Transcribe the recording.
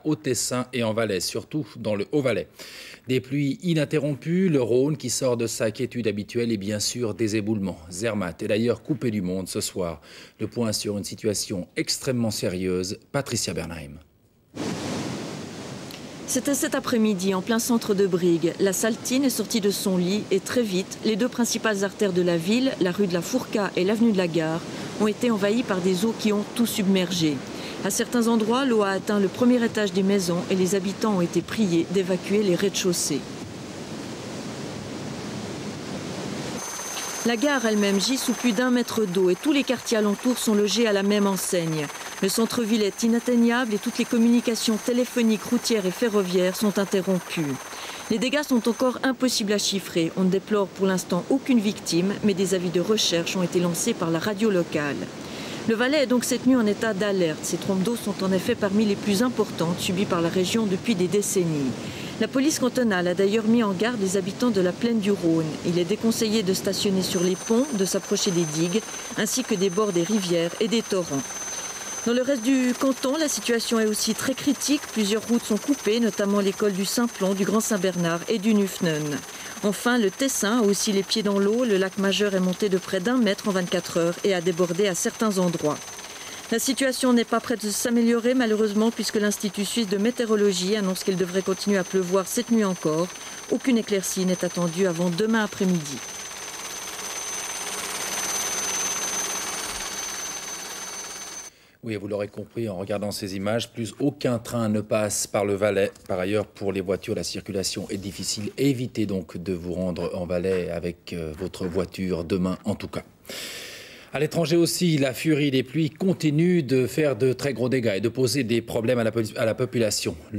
Au Tessin et en Valais, surtout dans le Haut-Valais. Des pluies ininterrompues, le Rhône qui sort de sa quiétude habituelle et bien sûr des éboulements. Zermatt est d'ailleurs coupé du monde ce soir. Le point sur une situation extrêmement sérieuse, Patricia Bernheim. C'était cet après-midi en plein centre de Brigue. La Saltine est sortie de son lit et très vite, les deux principales artères de la ville, la rue de la Fourca et l'avenue de la Gare, ont été envahies par des eaux qui ont tout submergé. À certains endroits, l'eau a atteint le premier étage des maisons et les habitants ont été priés d'évacuer les rez-de-chaussée. La gare elle-même gît sous plus d'1 mètre d'eau et tous les quartiers alentours sont logés à la même enseigne. Le centre-ville est inatteignable et toutes les communications téléphoniques, routières et ferroviaires sont interrompues. Les dégâts sont encore impossibles à chiffrer. On ne déplore pour l'instant aucune victime, mais des avis de recherche ont été lancés par la radio locale. Le Valais est donc cette nuit en état d'alerte. Ces trompes d'eau sont en effet parmi les plus importantes subies par la région depuis des décennies. La police cantonale a d'ailleurs mis en garde les habitants de la plaine du Rhône. Il est déconseillé de stationner sur les ponts, de s'approcher des digues, ainsi que des bords des rivières et des torrents. Dans le reste du canton, la situation est aussi très critique. Plusieurs routes sont coupées, notamment l'école du Simplon, du Grand Saint-Bernard et du Nufnen. Enfin, le Tessin a aussi les pieds dans l'eau. Le lac majeur est monté de près d'1 mètre en 24 heures et a débordé à certains endroits. La situation n'est pas prête de s'améliorer malheureusement puisque l'Institut suisse de météorologie annonce qu'il devrait continuer à pleuvoir cette nuit encore. Aucune éclaircie n'est attendue avant demain après-midi. Oui, vous l'aurez compris en regardant ces images, plus aucun train ne passe par le Valais. Par ailleurs, pour les voitures, la circulation est difficile. Évitez donc de vous rendre en Valais avec votre voiture demain en tout cas. À l'étranger aussi, la furie des pluies continue de faire de très gros dégâts et de poser des problèmes à la population.